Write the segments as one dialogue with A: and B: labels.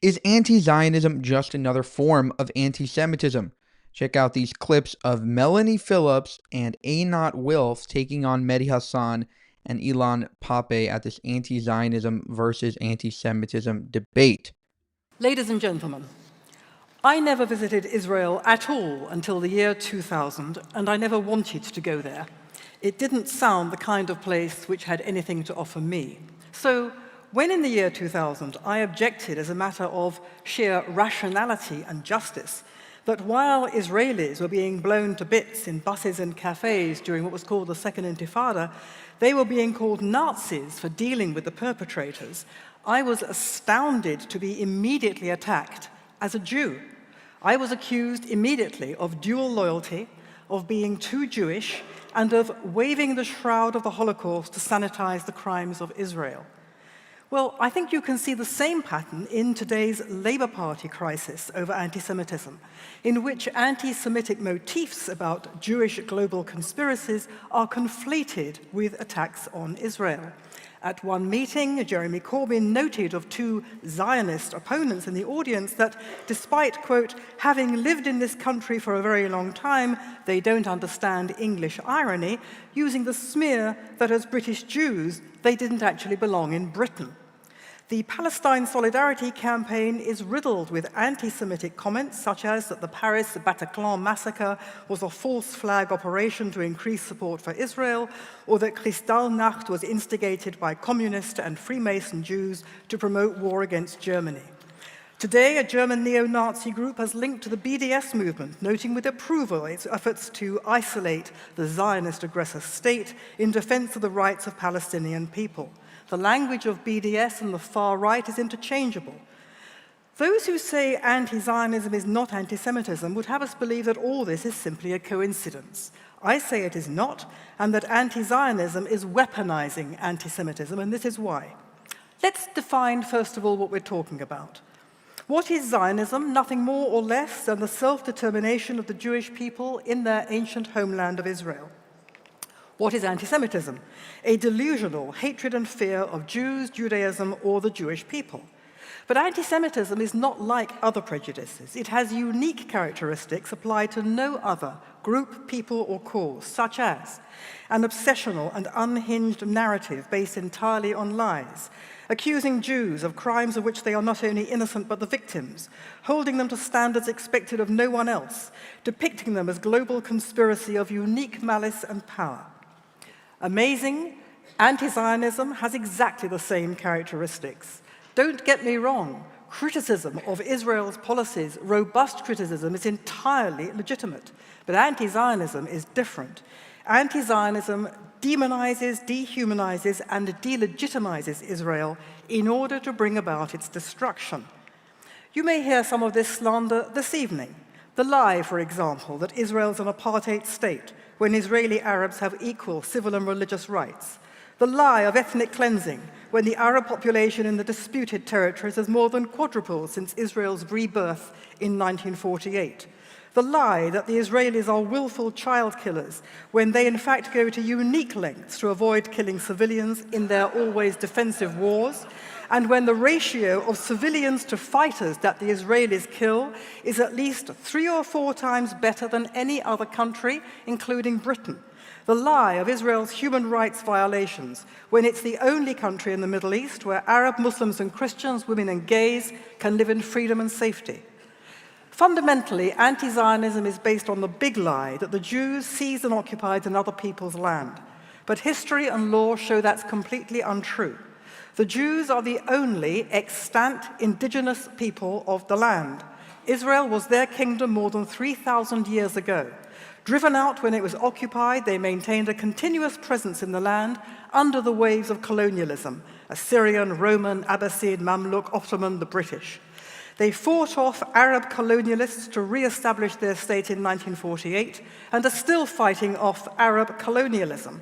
A: Is anti-Zionism just another form of anti-Semitism? Check out these clips of Melanie Phillips and Einat Wilf taking on Medhi Hasan and Ilan Pape at this anti-Zionism versus anti-Semitism debate.
B: Ladies and gentlemen, I never visited Israel at all until the year 2000, and I never wanted to go there. It didn't sound the kind of place which had anything to offer me. So, when in the year 2000 I objected as a matter of sheer rationality and justice that while Israelis were being blown to bits in buses and cafes during what was called the Second Intifada, they were being called Nazis for dealing with the perpetrators, I was astounded to be immediately attacked as a Jew. I was accused immediately of dual loyalty, of being too Jewish, and of waving the shroud of the Holocaust to sanitize the crimes of Israel. Well, I think you can see the same pattern in today's Labour Party crisis over anti-Semitism, in which anti-Semitic motifs about Jewish global conspiracies are conflated with attacks on Israel. At one meeting, Jeremy Corbyn noted of two Zionist opponents in the audience that despite, quote, having lived in this country for a very long time, they don't understand English irony, using the smear that as British Jews, they didn't actually belong in Britain. The Palestine Solidarity campaign is riddled with anti-Semitic comments such as that the Paris Bataclan massacre was a false flag operation to increase support for Israel, or that Kristallnacht was instigated by communist and Freemason Jews to promote war against Germany. Today, a German neo-Nazi group has linked to the BDS movement, noting with approval its efforts to isolate the Zionist aggressor state in defense of the rights of Palestinian people. The language of BDS and the far right is interchangeable. Those who say anti-Zionism is not anti-Semitism would have us believe that all this is simply a coincidence. I say it is not, and that anti-Zionism is weaponizing anti-Semitism, and this is why. Let's define, first of all, what we're talking about. What is Zionism? Nothing more or less than the self-determination of the Jewish people in their ancient homeland of Israel. What is anti-Semitism? A delusional hatred and fear of Jews, Judaism, or the Jewish people. But anti-Semitism is not like other prejudices. It has unique characteristics applied to no other group, people, or cause, such as an obsessional and unhinged narrative based entirely on lies, accusing Jews of crimes of which they are not only innocent but the victims, holding them to standards expected of no one else, depicting them as global conspiracy of unique malice and power. Amazing, anti-Zionism has exactly the same characteristics. Don't get me wrong, criticism of Israel's policies, robust criticism, is entirely legitimate. But anti-Zionism is different. Anti-Zionism demonizes, dehumanizes, and delegitimizes Israel in order to bring about its destruction. You may hear some of this slander this evening. The lie, for example, that Israel is an apartheid state when Israeli Arabs have equal civil and religious rights. The lie of ethnic cleansing when the Arab population in the disputed territories has more than quadrupled since Israel's rebirth in 1948. The lie that the Israelis are willful child killers when they in fact go to unique lengths to avoid killing civilians in their always defensive wars, and when the ratio of civilians to fighters that the Israelis kill is at least 3 or 4 times better than any other country, including Britain. The lie of Israel's human rights violations when it's the only country in the Middle East where Arab Muslims and Christians, women and gays can live in freedom and safety. Fundamentally, anti-Zionism is based on the big lie that the Jews seized and occupied another people's land. But history and law show that's completely untrue. The Jews are the only extant indigenous people of the land. Israel was their kingdom more than 3,000 years ago. Driven out when it was occupied, they maintained a continuous presence in the land under the waves of colonialism, Assyrian, Roman, Abbasid, Mamluk, Ottoman, the British. They fought off Arab colonialists to re-establish their state in 1948 and are still fighting off Arab colonialism.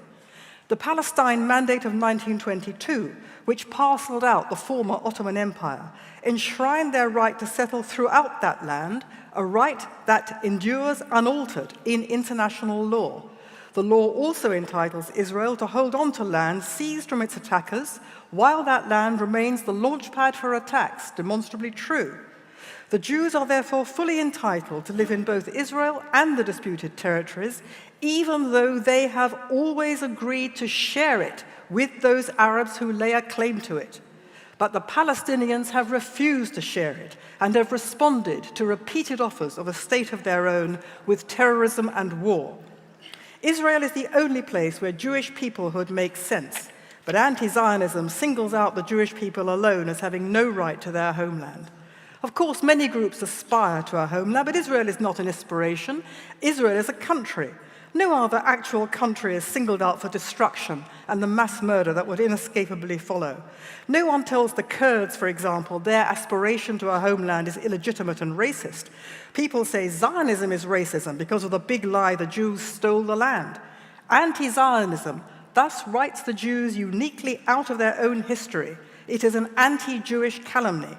B: The Palestine Mandate of 1922, which parceled out the former Ottoman Empire, enshrined their right to settle throughout that land, a right that endures unaltered in international law. The law also entitles Israel to hold on to land seized from its attackers while that land remains the launchpad for attacks, demonstrably true. The Jews are therefore fully entitled to live in both Israel and the disputed territories, even though they have always agreed to share it with those Arabs who lay a claim to it. But the Palestinians have refused to share it and have responded to repeated offers of a state of their own with terrorism and war. Israel is the only place where Jewish peoplehood makes sense, but anti-Zionism singles out the Jewish people alone as having no right to their homeland. Of course, many groups aspire to a homeland, but Israel is not an inspiration. Israel is a country. No other actual country is singled out for destruction and the mass murder that would inescapably follow. No one tells the Kurds, for example, their aspiration to a homeland is illegitimate and racist. People say Zionism is racism because of the big lie the Jews stole the land. Anti-Zionism thus writes the Jews uniquely out of their own history. It is an anti-Jewish calumny.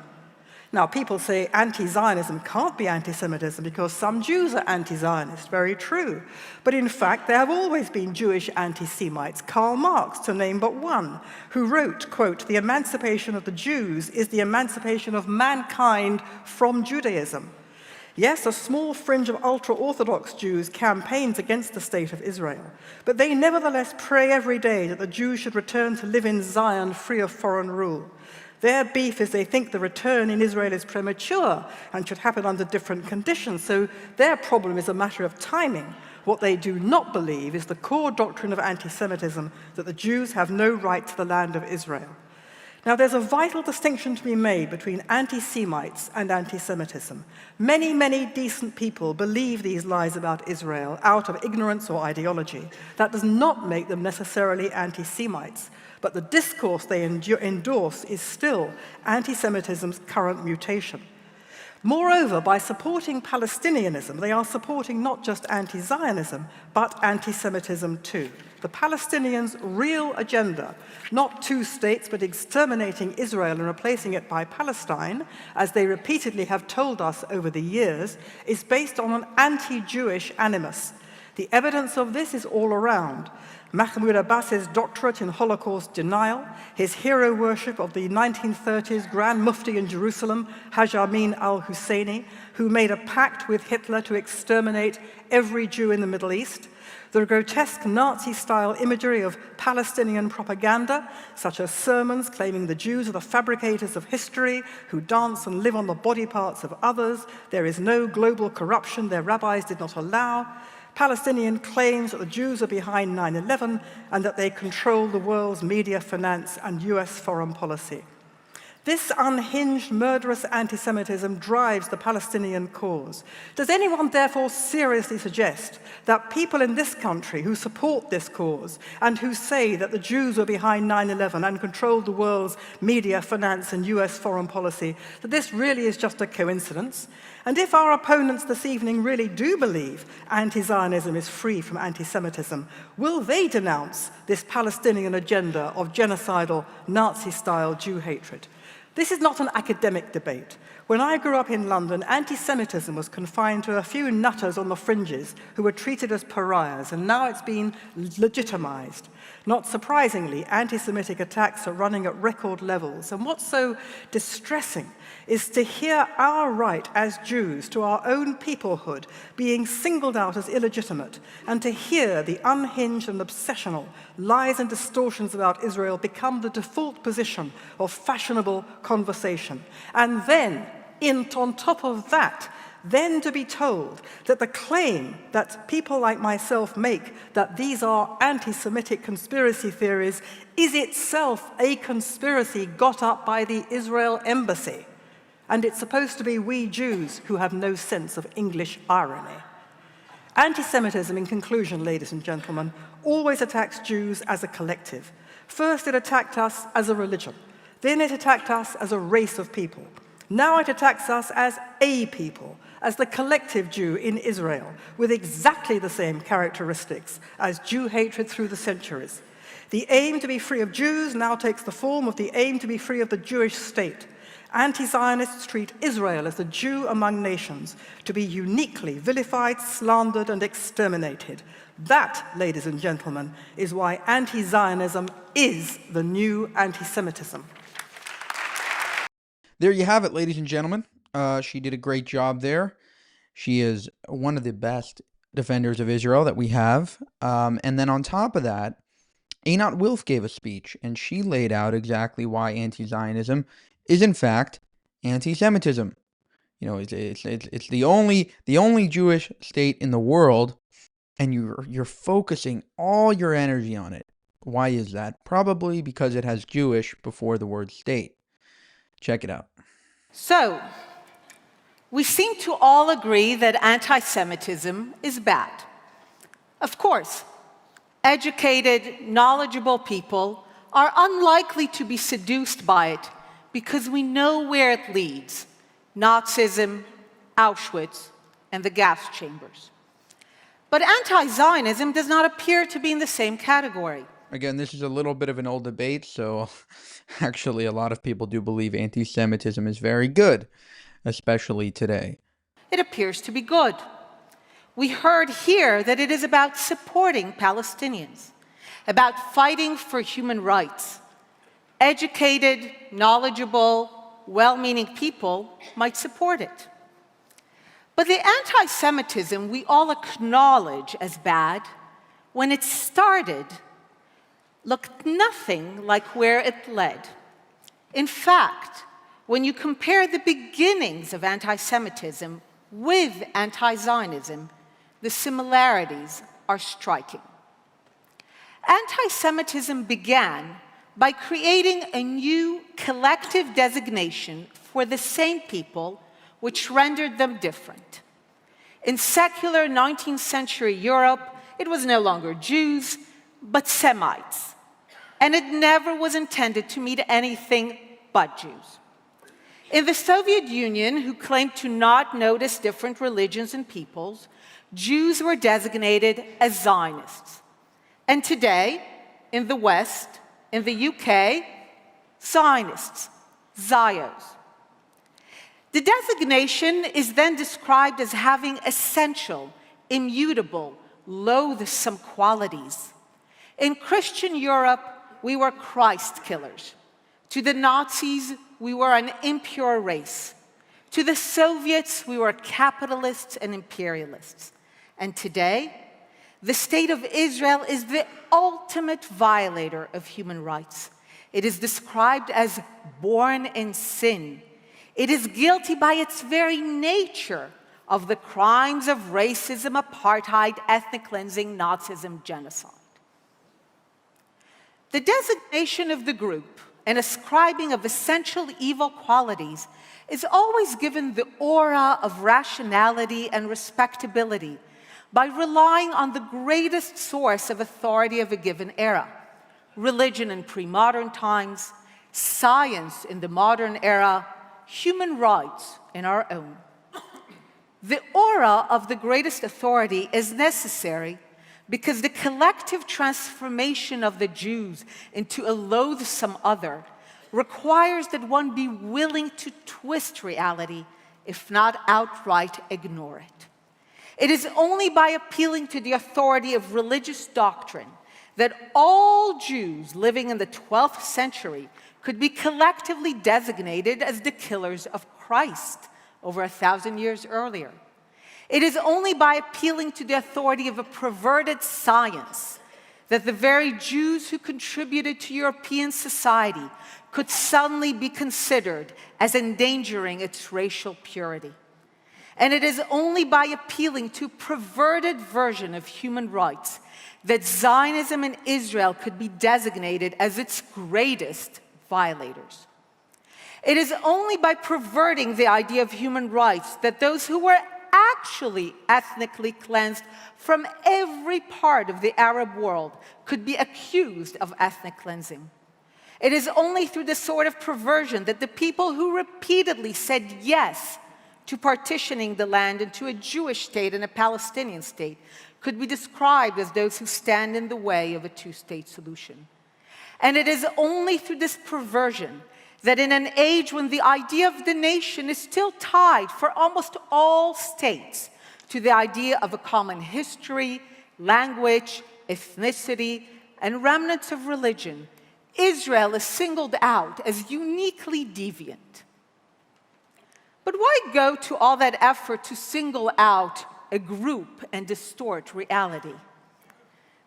B: Now, people say anti-Zionism can't be anti-Semitism because some Jews are anti-Zionist. Very true. But in fact, there have always been Jewish anti-Semites, Karl Marx, to name but one, who wrote, quote, "The emancipation of the Jews is the emancipation of mankind from Judaism." Yes, a small fringe of ultra-Orthodox Jews campaigns against the state of Israel, but they nevertheless pray every day that the Jews should return to live in Zion free of foreign rule. Their beef is they think the return in Israel is premature and should happen under different conditions, so their problem is a matter of timing. What they do not believe is the core doctrine of anti-Semitism, that the Jews have no right to the land of Israel. Now, there's a vital distinction to be made between anti-Semites and anti-Semitism. Many, many decent people believe these lies about Israel out of ignorance or ideology. That does not make them necessarily anti-Semites. But the discourse they endorse is still anti-Semitism's current mutation. Moreover, by supporting Palestinianism, they are supporting not just anti-Zionism, but anti-Semitism too. The Palestinians' real agenda, not two states, but exterminating Israel and replacing it by Palestine, as they repeatedly have told us over the years, is based on an anti-Jewish animus. The evidence of this is all around. Mahmoud Abbas's doctorate in Holocaust denial, his hero worship of the 1930s Grand Mufti in Jerusalem, Haj Amin al-Husseini, who made a pact with Hitler to exterminate every Jew in the Middle East, the grotesque Nazi-style imagery of Palestinian propaganda, such as sermons claiming the Jews are the fabricators of history, who dance and live on the body parts of others, there is no global corruption their rabbis did not allow, Palestinian claims that the Jews are behind 9/11 and that they control the world's media, finance, and US foreign policy. This unhinged, murderous anti-Semitism drives the Palestinian cause. Does anyone therefore seriously suggest that people in this country who support this cause and who say that the Jews were behind 9/11 and controlled the world's media, finance, and US foreign policy, that this really is just a coincidence? And if our opponents this evening really do believe anti-Zionism is free from anti-Semitism, will they denounce this Palestinian agenda of genocidal, Nazi-style Jew hatred? This is not an academic debate. When I grew up in London, anti-Semitism was confined to a few nutters on the fringes who were treated as pariahs, and now it's been legitimized. Not surprisingly, anti-Semitic attacks are running at record levels, and what's so distressing is to hear our right as Jews to our own peoplehood being singled out as illegitimate, and to hear the unhinged and obsessional lies and distortions about Israel become the default position of fashionable conversation. And then, on top of that, then to be told that the claim that people like myself make that these are anti-Semitic conspiracy theories is itself a conspiracy got up by the Israel embassy. And it's supposed to be we Jews who have no sense of English irony. Anti-Semitism, in conclusion, ladies and gentlemen, always attacks Jews as a collective. First, it attacked us as a religion. Then it attacked us as a race of people. Now it attacks us as a people, as the collective Jew in Israel, with exactly the same characteristics as Jew hatred through the centuries. The aim to be free of Jews now takes the form of the aim to be free of the Jewish state. Anti-Zionists treat Israel as the Jew among nations to be uniquely vilified, slandered, and exterminated. That, ladies and gentlemen, is why anti-Zionism is the new anti-Semitism.
A: There you have it, ladies and gentlemen. She did a great job there. She is one of the best defenders of Israel that we have. And then on top of that, Einat Wilf gave a speech, and she laid out exactly why anti-Zionism is, in fact, anti-Semitism. You know, it's the only Jewish state in the world, and you're focusing all your energy on it. Why is that? Probably because it has Jewish before the word state. Check it out.
C: So, we seem to all agree that anti-Semitism is bad. Of course, educated, knowledgeable people are unlikely to be seduced by it because we know where it leads: Nazism, Auschwitz, and the gas chambers. But anti-Zionism does not appear to be in the same category.
A: Again, this is a little bit of an old debate, so actually a lot of people do believe anti-Semitism is very good, especially today.
C: It appears to be good. We heard here that it is about supporting Palestinians, about fighting for human rights. Educated, knowledgeable, well-meaning people might support it. But the anti-Semitism we all acknowledge as bad, when it started, looked nothing like where it led. In fact, when you compare the beginnings of anti-Semitism with anti-Zionism, the similarities are striking. Anti-Semitism began by creating a new collective designation for the same people, which rendered them different. In secular 19th century Europe, it was no longer Jews, but Semites. And it never was intended to mean anything but Jews. In the Soviet Union, who claimed to not notice different religions and peoples, Jews were designated as Zionists. And today, in the West, in the UK, Zionists, Zios. The designation is then described as having essential, immutable, loathsome qualities. In Christian Europe, we were Christ killers. To the Nazis, we were an impure race. To the Soviets, we were capitalists and imperialists. And today, the state of Israel is the ultimate violator of human rights. It is described as born in sin. It is guilty by its very nature of the crimes of racism, apartheid, ethnic cleansing, Nazism, genocide. The designation of the group and ascribing of essential evil qualities is always given the aura of rationality and respectability by relying on the greatest source of authority of a given era: religion in pre-modern times, science in the modern era, human rights in our own. The aura of the greatest authority is necessary because the collective transformation of the Jews into a loathsome other requires that one be willing to twist reality, if not outright ignore it. It is only by appealing to the authority of religious doctrine that all Jews living in the 12th century could be collectively designated as the killers of Christ over 1,000 years earlier. It is only by appealing to the authority of a perverted science that the very Jews who contributed to European society could suddenly be considered as endangering its racial purity. And it is only by appealing to a perverted version of human rights that Zionism and Israel could be designated as its greatest violators. It is only by perverting the idea of human rights that those who were actually ethnically cleansed from every part of the Arab world could be accused of ethnic cleansing. It is only through this sort of perversion that the people who repeatedly said yes to partitioning the land into a Jewish state and a Palestinian state could be described as those who stand in the way of a two-state solution. And it is only through this perversion that in an age when the idea of the nation is still tied for almost all states to the idea of a common history, language, ethnicity, and remnants of religion, Israel is singled out as uniquely deviant. But why go to all that effort to single out a group and distort reality?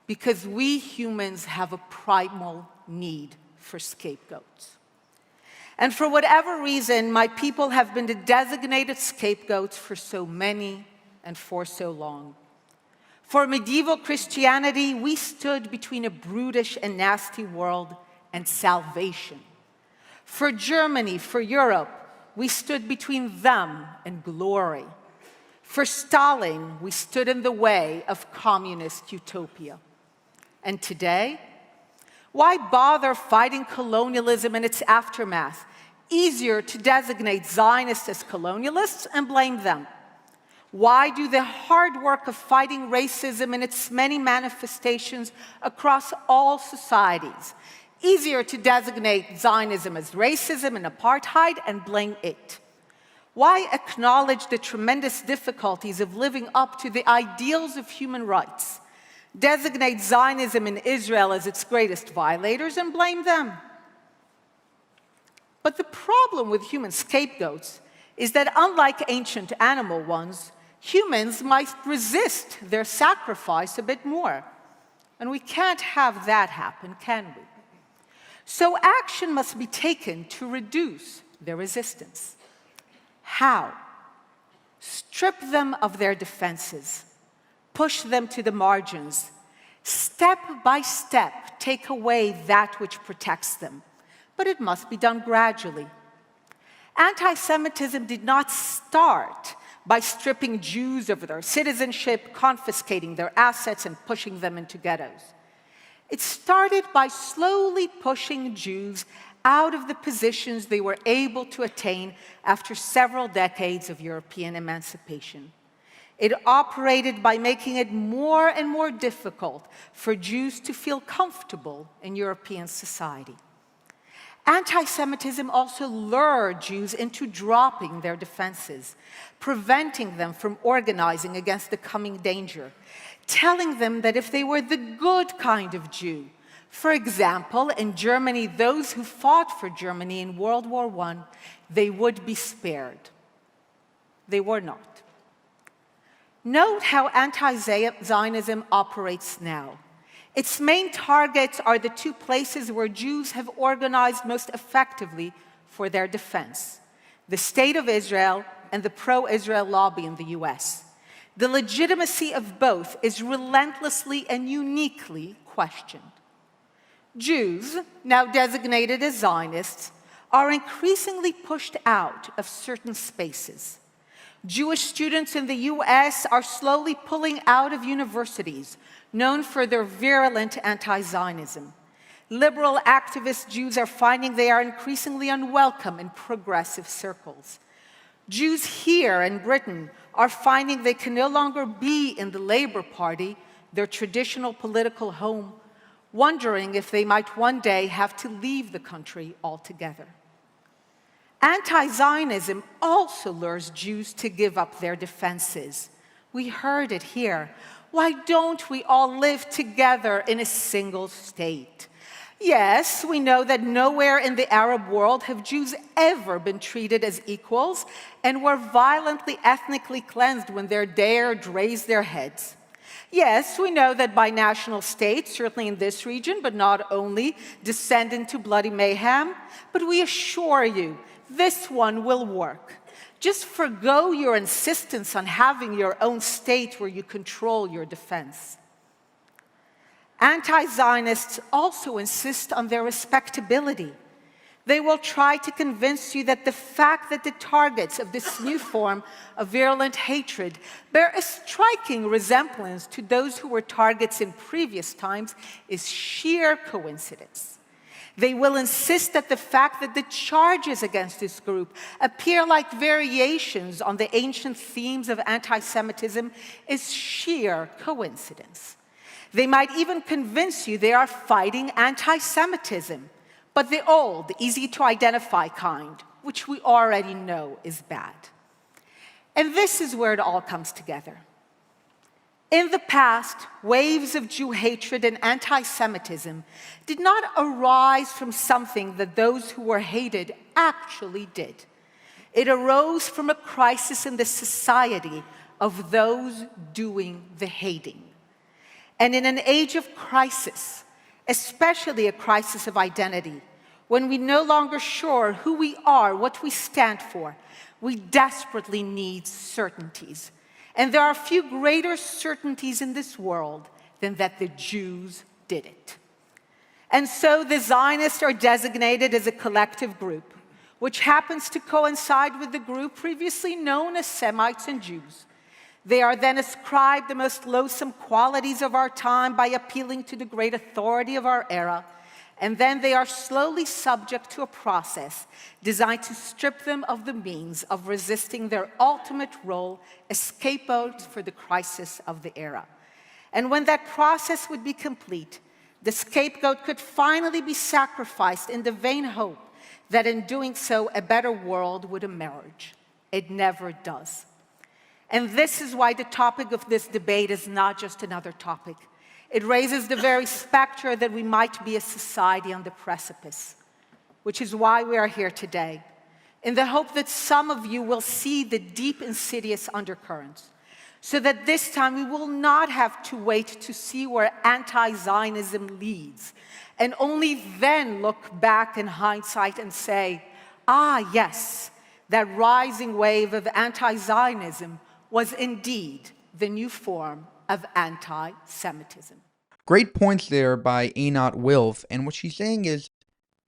C: Because we humans have a primal need for scapegoats. And for whatever reason, my people have been the designated scapegoats for so many and for so long. For medieval Christianity, we stood between a brutish and nasty world and salvation. For Germany, for Europe, we stood between them and glory. For Stalin, we stood in the way of communist utopia. And today, why bother fighting colonialism and its aftermath? Easier to designate Zionists as colonialists and blame them. Why do the hard work of fighting racism and its many manifestations across all societies? Easier to designate Zionism as racism and apartheid and blame it. Why acknowledge the tremendous difficulties of living up to the ideals of human rights? Designate Zionism in Israel as its greatest violators and blame them. But the problem with human scapegoats is that unlike ancient animal ones, humans might resist their sacrifice a bit more. And we can't have that happen, can we? So action must be taken to reduce their resistance. How? Strip them of their defenses. Push them to the margins. Step by step, take away that which protects them. But it must be done gradually. Anti-Semitism did not start by stripping Jews of their citizenship, confiscating their assets, and pushing them into ghettos. It started by slowly pushing Jews out of the positions they were able to attain after several decades of European emancipation. It operated by making it more and more difficult for Jews to feel comfortable in European society. Anti-Semitism also lured Jews into dropping their defenses, preventing them from organizing against the coming danger, telling them that if they were the good kind of Jew, for example, in Germany, those who fought for Germany in World War I, they would be spared. They were not. Note how anti-Zionism operates now. Its main targets are the two places where Jews have organized most effectively for their defense: the State of Israel and the pro-Israel lobby in the US. The legitimacy of both is relentlessly and uniquely questioned. Jews, now designated as Zionists, are increasingly pushed out of certain spaces. Jewish students in the US are slowly pulling out of universities known for their virulent anti-Zionism. Liberal activist Jews are finding they are increasingly unwelcome in progressive circles. Jews here in Britain are finding they can no longer be in the Labour Party, their traditional political home, wondering if they might one day have to leave the country altogether. Anti-Zionism also lures Jews to give up their defenses. We heard it here. Why don't we all live together in a single state? Yes, we know that nowhere in the Arab world have Jews ever been treated as equals and were violently ethnically cleansed when they dared raise their heads. Yes, we know that binational states, certainly in this region, but not only, descend into bloody mayhem. But we assure you, this one will work. Just forgo your insistence on having your own state where you control your defense. Anti-Zionists also insist on their respectability. They will try to convince you that the fact that the targets of this new form of virulent hatred bear a striking resemblance to those who were targets in previous times is sheer coincidence. They will insist that the fact that the charges against this group appear like variations on the ancient themes of anti-Semitism is sheer coincidence. They might even convince you they are fighting anti-Semitism, but the old, easy-to-identify kind, which we already know is bad. And this is where it all comes together. In the past, waves of Jew hatred and anti-Semitism did not arise from something that those who were hated actually did. It arose from a crisis in the society of those doing the hating. And in an age of crisis, especially a crisis of identity, when we're no longer sure who we are, what we stand for, we desperately need certainties. And there are few greater certainties in this world than that the Jews did it. And so the Zionists are designated as a collective group, which happens to coincide with the group previously known as Semites and Jews. They are then ascribed the most loathsome qualities of our time by appealing to the great authority of our era, and then they are slowly subject to a process designed to strip them of the means of resisting their ultimate role as scapegoats for the crisis of the era. And when that process would be complete, the scapegoat could finally be sacrificed in the vain hope that in doing so, a better world would emerge. It never does. And this is why the topic of this debate is not just another topic. It raises the very specter that we might be a society on the precipice, which is why we are here today, in the hope that some of you will see the deep, insidious undercurrents, so that this time we will not have to wait to see where anti-Zionism leads, and only then look back in hindsight and say, ah, yes, that rising wave of anti-Zionism was indeed the new form of anti-Semitism.
A: Great points there by Einat Wilf, and what she's saying is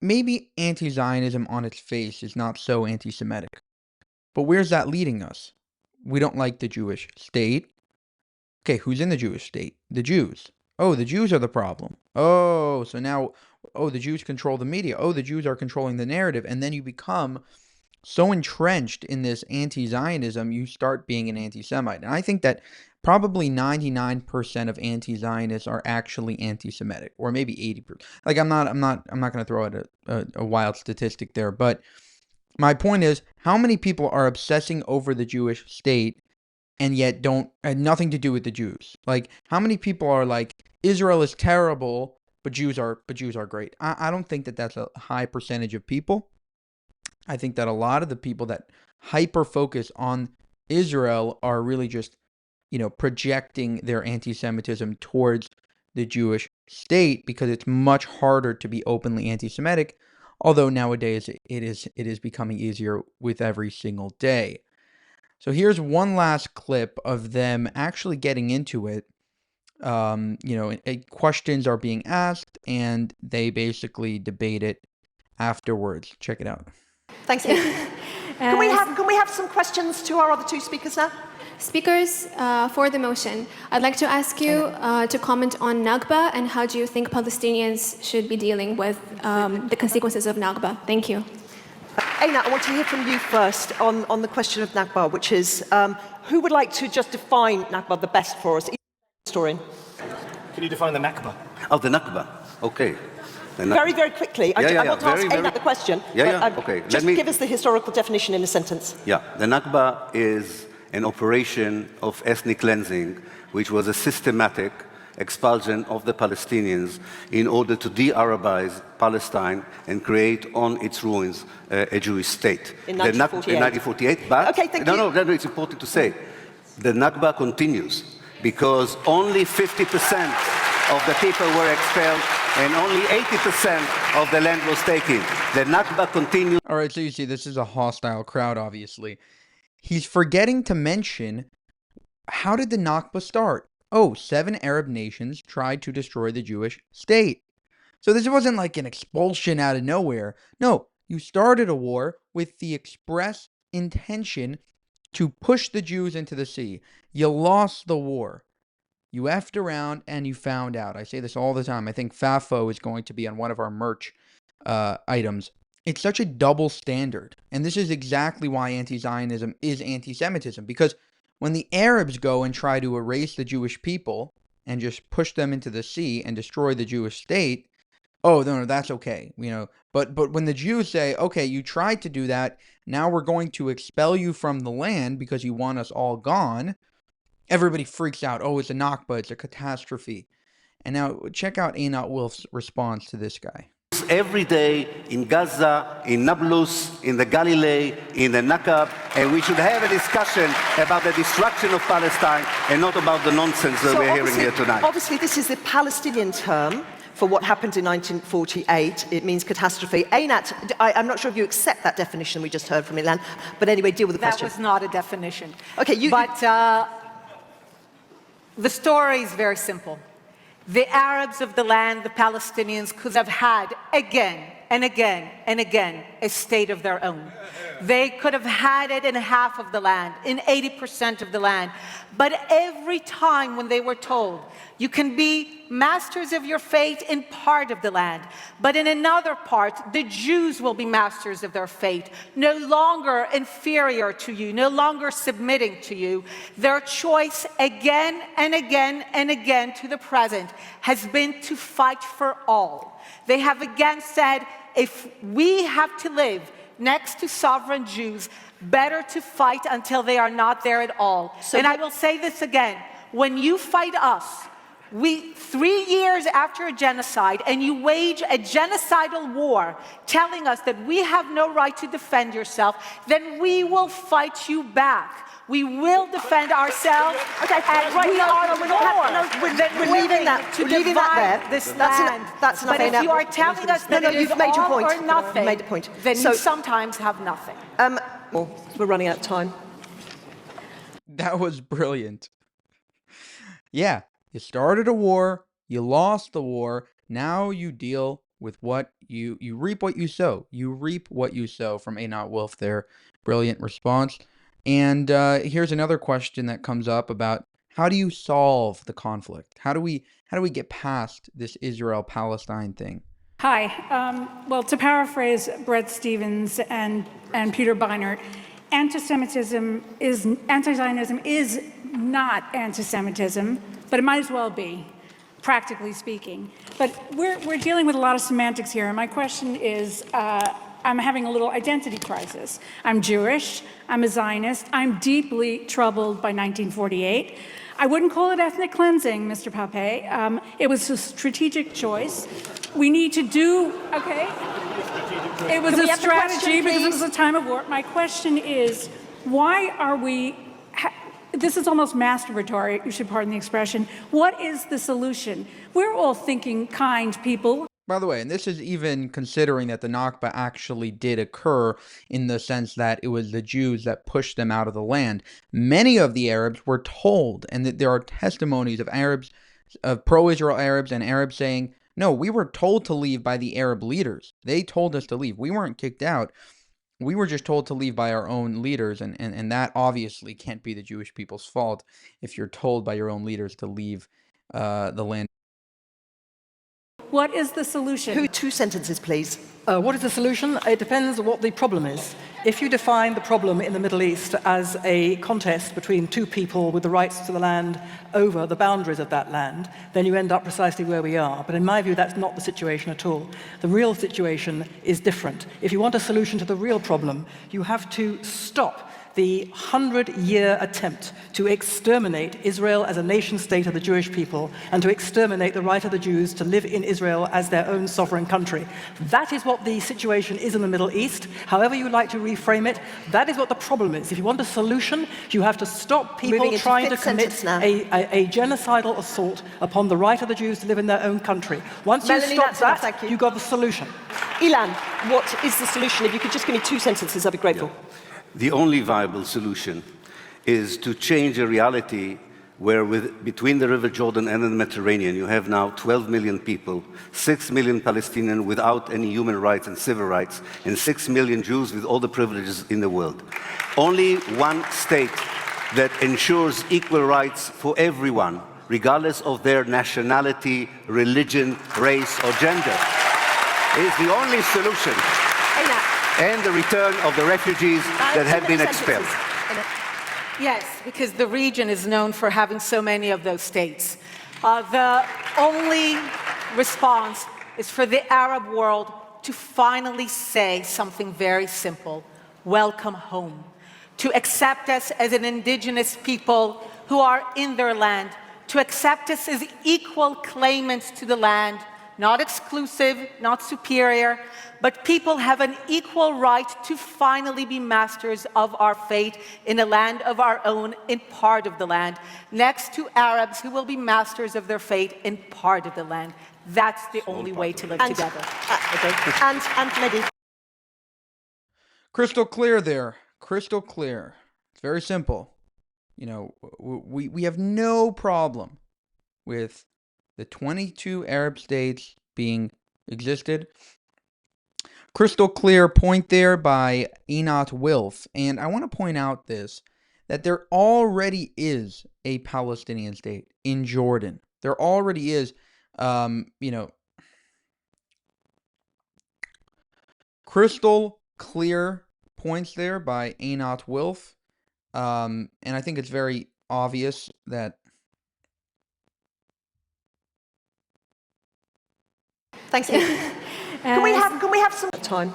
A: maybe anti-Zionism on its face is not so anti-Semitic. But where's that leading us? We don't like the Jewish state. Okay, who's in the Jewish state? The Jews. Oh, the Jews are the problem. Oh, so now, the Jews control the media. Oh, the Jews are controlling the narrative. And then you become so entrenched in this anti-Zionism, you start being an anti-Semite. And I think that probably 99% of anti-Zionists are actually anti-Semitic, or maybe 80%. Like I'm not going to throw out a wild statistic there, but my point is, how many people are obsessing over the Jewish state and yet had nothing to do with the Jews? Like, how many people are like, Israel is terrible, but Jews are great? I don't think that that's a high percentage of people. I think that a lot of the people that hyper-focus on Israel are really just, projecting their anti-Semitism towards the Jewish state because it's much harder to be openly anti-Semitic, although nowadays it is becoming easier with every single day. So here's one last clip of them actually getting into it. Questions are being asked, and they basically debate it afterwards. Check it out.
D: Thank you. Can we have some questions to our other two speakers now?
E: Speakers, for the motion, I'd like to ask you to comment on Nakba and how do you think Palestinians should be dealing with the consequences of Nakba? Thank you.
D: Einat, I want to hear from you first on the question of Nakba, which is who would like to just define Nakba the best for us? Historian.
F: Can you define the Nakba?
G: Oh, the Nakba. Okay.
D: Very, very quickly. I want to ask Einat the question.
G: Okay.
D: Just give us the historical definition in a sentence.
G: Yeah. The Nakba is an operation of ethnic cleansing, which was a systematic expulsion of the Palestinians in order to de-Arabize Palestine and create on its ruins a Jewish state.
D: In 1948.
G: But
D: okay, thank you.
G: No, it's important to say. The Nakba continues because only 50% of the people were expelled and only 80% of the land was taken. The Nakba continues.
A: All right, so you see, this is a hostile crowd, obviously. He's forgetting to mention, how did the Nakba start? 7 Arab nations tried to destroy the Jewish state. So this wasn't like an expulsion out of nowhere. No, you started a war with the express intention to push the Jews into the sea. You lost the war. You effed around and you found out. I say this all the time. I think FAFO is going to be on one of our merch items. It's such a double standard. And this is exactly why anti-Zionism is anti-Semitism. Because when the Arabs go and try to erase the Jewish people and just push them into the sea and destroy the Jewish state, oh, no, that's okay, But when the Jews say, okay, you tried to do that, now we're going to expel you from the land because you want us all gone, everybody freaks out. Oh, it's a Nakba, it's a catastrophe. And now check out Einat Wilf's response to this guy.
G: Every day in Gaza, in Nablus, in the Galilee, in the Nakba, and we should have a discussion about the destruction of Palestine and not about the nonsense that we're hearing here tonight.
D: Obviously, this is the Palestinian term for what happened in 1948. It means catastrophe. Einat, I'm not sure if you accept that definition we just heard from Ilan, but anyway, deal with the question.
C: That was not a definition.
D: Okay,
C: But the story is very simple. The Arabs of the land, the Palestinians, could have had again and again and again a state of their own. They could have had it in half of the land, in 80% of the land. But every time when they were told, you can be masters of your fate in part of the land, but in another part, the Jews will be masters of their fate, no longer inferior to you, no longer submitting to you. Their choice again and again and again to the present has been to fight for all. They have again said, if we have to live next to sovereign Jews, better to fight until they are not there at all. And I will say this again, when you fight us, 3 years after a genocide, and you wage a genocidal war, telling us that we have no right to defend yourself, then we will fight you back. We will defend ourselves.
D: Okay,
C: and
D: right,
C: we are
D: we're leaving that. We're leaving that there.
C: This land.
D: That's enough.
C: But if you are telling us that it is
D: you've made your
C: all
D: point.
C: or nothing,
D: You've made the point.
C: then you sometimes have nothing.
D: Well, we're running out of time.
A: That was brilliant. Yeah, you started a war, you lost the war, now you deal with what you reap what you sow. You reap what you sow, from Einat Wilf there. Brilliant response. And here's another question that comes up about, how do you solve the conflict? How do we get past this Israel-Palestine thing?
H: Hi. Well, to paraphrase Bret Stephens and Peter Beinart, anti-Zionism is not anti-Semitism, but it might as well be, practically speaking. But we're dealing with a lot of semantics here, and my question is, I'm having a little identity crisis. I'm Jewish, I'm a Zionist, I'm deeply troubled by 1948. I wouldn't call it ethnic cleansing, Mr. Pape. It was a strategic choice. We need to do, okay? It was a strategy because it was a time of war. My question is, why are we, this is almost masturbatory, you should pardon the expression. What is the solution? We're all thinking kind people.
A: By the way, and this is even considering that the Nakba actually did occur in the sense that it was the Jews that pushed them out of the land. Many of the Arabs were told, and that there are testimonies of Arabs, of pro-Israel Arabs and Arabs saying, no, we were told to leave by the Arab leaders. They told us to leave. We weren't kicked out. We were just told to leave by our own leaders, and that obviously can't be the Jewish people's fault if you're told by your own leaders to leave the land.
H: What is the solution?
D: 2 sentences, please.
B: What is the solution? It depends on what the problem is. If you define the problem in the Middle East as a contest between two people with the rights to the land over the boundaries of that land, then you end up precisely where we are. But in my view, that's not the situation at all. The real situation is different. If you want a solution to the real problem, you have to stop the 100-year attempt to exterminate Israel as a nation-state of the Jewish people and to exterminate the right of the Jews to live in Israel as their own sovereign country. That is what the situation is in the Middle East. However you like to reframe it, that is what the problem is. If you want a solution, you have to stop people trying to commit a genocidal assault upon the right of the Jews to live in their own country. Once you stop that, you've got the solution.
D: Ilan, what is the solution? If you could just give me 2 sentences, I'd be grateful.
G: The only viable solution is to change a reality where between the River Jordan and the Mediterranean, you have now 12 million people, 6 million Palestinians without any human rights and civil rights, and 6 million Jews with all the privileges in the world. Only one state that ensures equal rights for everyone, regardless of their nationality, religion, race, or gender, is the only solution. And the return of the refugees that have been expelled.
C: Yes, because the region is known for having so many of those states. The only response is for the Arab world to finally say something very simple: welcome home. To accept us as an indigenous people who are in their land, to accept us as equal claimants to the land, not exclusive, not superior, but people have an equal right to finally be masters of our fate in a land of our own, in part of the land, next to Arabs who will be masters of their fate in part of the land. That's the only way to live together.
D: And Medhi.
A: Crystal clear there. Crystal clear. It's very simple. You know, we have no problem with the 22 Arab states being existed. Crystal clear point there by Einat Wilf. And I want to point out that there already is a Palestinian state in Jordan. There already is, crystal clear points there by Einat Wilf. And I think it's very obvious that.
D: Thank you. Can we have some time?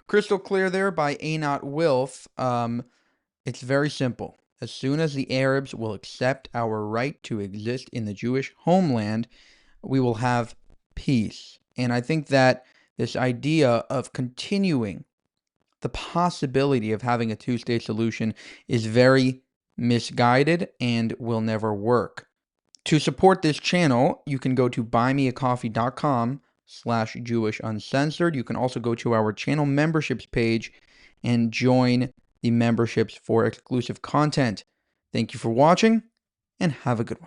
A: Crystal clear there by Einat Wilf. It's very simple. As soon as the Arabs will accept our right to exist in the Jewish homeland, we will have peace. And I think that this idea of continuing the possibility of having a two-state solution is very misguided and will never work. To support this channel, you can go to buymeacoffee.com/JewishUncensored. You can also go to our channel memberships page and join the memberships for exclusive content. Thank you for watching, and have a good one.